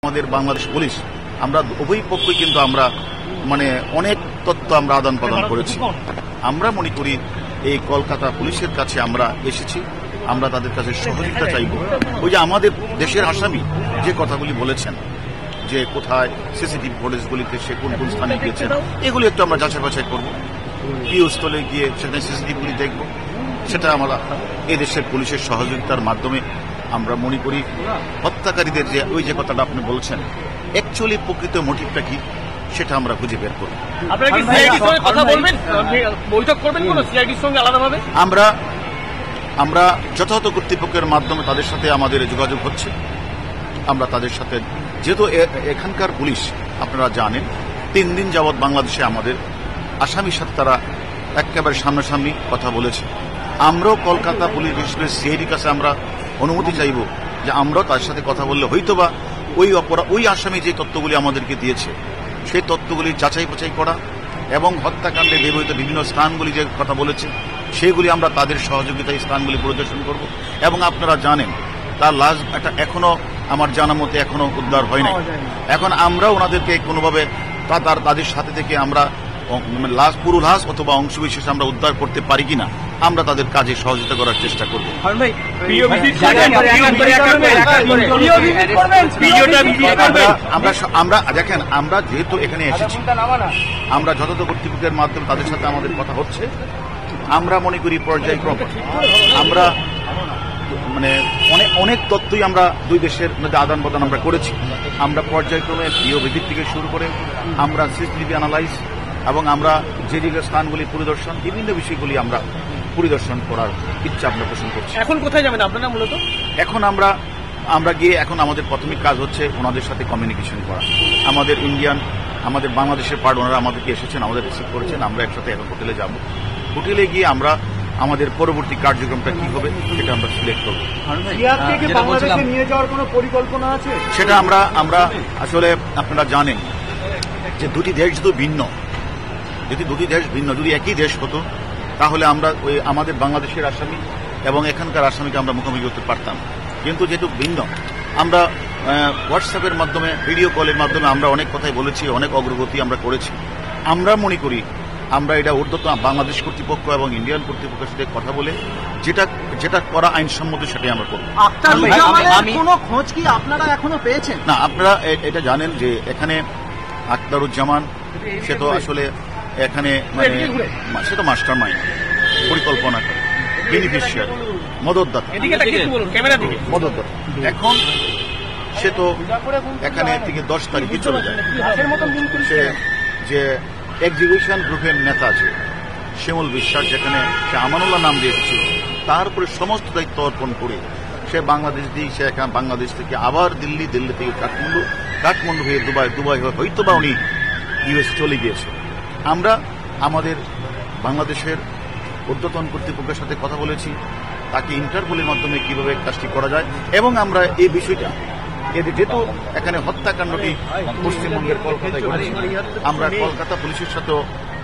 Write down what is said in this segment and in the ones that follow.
আমাদের বাংলাদেশ পুলিশ আমরা উভয় পক্ষই কিন্তু আমরা অনেক তথ্য আমরা আদান প্রদান করেছি। আমরা মনে করি এই কলকাতা পুলিশের কাছে আমরা এসেছি, আমরা তাদের কাছে সহযোগিতা চাইব। ওই যে আমাদের দেশের আসামি যে কথাগুলি বলেছেন যে কোথায় সিসিটিভি ফুটেজগুলিতে সে কোন কোন স্থানে গিয়েছেন, এগুলি একটু আমরা যাচাই বাছাই করবো। স্থলে গিয়ে সেখানে সিসিটিভিগুলি দেখব। সেটা আমরা এই দেশের পুলিশের সহযোগিতার মাধ্যমে আমরা মনে করি হত্যাকারীদের যে ওই যে কথাটা আপনি বলছেন অ্যাকচুয়ালি প্রকৃত মোটিভটা কি সেটা আমরা খুঁজে বের করব। আমরা যথাযথ কর্তৃপক্ষের মাধ্যমে তাদের সাথে আমাদের যোগাযোগ হচ্ছে। আমরা তাদের সাথে যেহেতু এখানকার পুলিশ আপনারা জানেন 3 দিন যাবৎ বাংলাদেশে আমাদের আসামির সাথে তারা একেবারে সামনাসামনি কথা বলেছে। আমরাও কলকাতা পুলিশ বিশেষ সিআইডির কাছে আমরা অনুমতি চাইব যে আমরাও তার সাথে কথা বললে হয়তোবা ওই আসামি যে তথ্যগুলি আমাদেরকে দিয়েছে সেই তথ্যগুলি যাচাই বাছাই করা এবং হত্যাকাণ্ডে ব্যবহৃত বিভিন্ন স্থানগুলি যে কথা বলেছে সেগুলি আমরা তাদের সহযোগিতায় স্থানগুলি পরিদর্শন করব। এবং আপনারা জানেন তার লাশ এখনো আমার জানা মতে এখনো উদ্ধার হয় নাই। এখন আমরা ওনাদেরকে কোনোভাবে তাদের সাথে থেকে আমরা পুরো লাশ অথবা অংশবিশেষ আমরা উদ্ধার করতে পারি কিনা আমরা তাদের কাজে সহযোগিতা করার চেষ্টা করব। আমরা দেখেন আমরা যেহেতু এখানে এসেছি আমরা যথাযথ কর্তৃপক্ষের মাধ্যমে তাদের সাথে আমাদের কথা হচ্ছে। আমরা মনে করি পর্যায়ক্রমে আমরা অনেক তথ্যই আমরা দুই দেশের মধ্যে আদান প্রদান আমরা করেছি। আমরা পর্যায়ক্রমে ভিত্তিক থেকে শুরু করে আমরা সিসিটিভি অ্যানালাইজ এবং আমরা যে স্থানগুলি পরিদর্শন বিভিন্ন বিষয়গুলি আমরা পরিদর্শন করার ইচ্ছা আমরা পোষণ করছি। এখন কোথায় যাবেন আপনারা মূলত? এখন আমরা গিয়ে এখন আমাদের প্রাথমিক কাজ হচ্ছে ওনাদের সাথে কমিউনিকেশন করা। আমাদের বাংলাদেশের পার্ট ওনারা আমাদেরকে এসেছেন, আমাদের রিসিভ করেছেন। আমরা একসাথে এখন হোটেলে যাব। হোটেলে গিয়ে আমরা আমাদের পরবর্তী কার্যক্রমটা কি হবে সেটা আমরা সিলেক্ট করব। নিয়ে যাওয়ার কোনো পরিকল্পনা আছে? সেটা আমরা আসলে আপনারা জানেন যে দুটি দেশ যদি ভিন্ন, যদি একই দেশ হতো তাহলে আমরা আমাদের বাংলাদেশের আসামি এবং এখানকার আসামিকে আমরা মুখোমুখি করতে পারতাম। কিন্তু যেহেতু ভিন্ন, আমরা হোয়াটসঅ্যাপের মাধ্যমে ভিডিও কলের মাধ্যমে আমরা অনেক কথাই বলেছি, অনেক অগ্রগতি আমরা করেছি। আমরা মনে করি আমরা এটা ঊর্ধ্বতন বাংলাদেশ কর্তৃপক্ষ এবং ইন্ডিয়ান কর্তৃপক্ষের সাথে কথা বলে যেটা করা আইনসম্মত সেটাই আমরা করব। কোনো খোঁজ কি আপনারা এখনো পেয়েছেন? না, আপনারা এটা জানেন যে এখানে আখতারুজ্জামান সে তো আসলে এখানে সে তো মাস্টার মাইন্ড, পরিকল্পনা করে, বেনিফিশিয়ারি, মদতদাতা। এখন সে তো এখানে থেকে 10 তারিখে চলে যায়। সে যে এক্সিকিউশন গ্রুপের নেতা আছে শিমুল বিশ্বাস, যেখানে সে আমানুল্লাহ নাম দিয়ে এসেছিল, তার উপরে সমস্ত দায়িত্ব অর্পণ করে সে বাংলাদেশ থেকে আবার দিল্লি থেকে কাঠমান্ডু হয়ে দুবাই হয়ে হয়তোবা উনি ইউএস চলে গিয়েছে। আমরা আমাদের বাংলাদেশের ঊর্ধ্বতন কর্তৃপক্ষের সাথে কথা বলেছি তাকে ইন্টারপোলের মাধ্যমে কিভাবে কাজটি করা যায় এবং আমরা এই বিষয়টা যেহেতু এখানে হত্যাকাণ্ডটি পশ্চিমবঙ্গের কলকাতায় ঘটেছে, আমরা কলকাতা পুলিশের সাথেও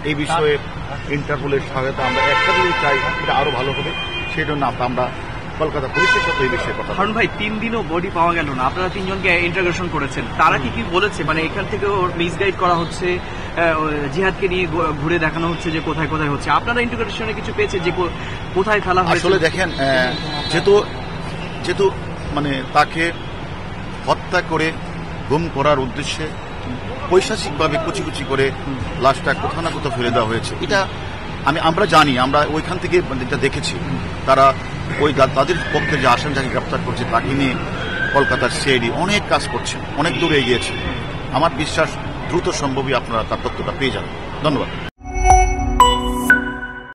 এই বিষয়ে ইন্টারপোলের সহায়তা আমরা একসাথে চাই, এটা আরো ভালো হবে। সেই জন্য আমরা কলকাতা পুলিশের সাথে এই বিষয়ে কথা। কারণ ভাই 3 দিনও বডি পাওয়া গেল না, আপনারা 3 জনকে ইন্টারোগেশন করেছেন, তারা কি বলেছে? এখান থেকে মিসগাইড করা হচ্ছে, জিহাদকে নিয়ে ঘুরে দেখানো হচ্ছে যে কোথায় কোথায় হচ্ছে। আপনারা ইন্টারোগেশনে কিছু পেয়েছে যে কোথায় ফেলা হয়? আসলে দেখেন, যেহেতু তাকে হত্যা করে গুম করার উদ্দেশ্যে পৈশাচিকভাবে কুচি করে লাশটা কোথাও না কোথাও ফেলে দেওয়া হয়েছে, এটা আমরা জানি। আমরা ওইখান থেকে যেটা দেখেছি তারা তাদের পক্ষে যে আসামি যাকে গ্রেপ্তার করছে তাকে নিয়ে কলকাতার সিআইডি অনেক কাজ করছে, অনেক দূরে এগিয়েছে। আমার বিশ্বাস দ্রুত সম্ভবই আপনারা তার তথ্যটা পেয়ে যাবেন। ধন্যবাদ।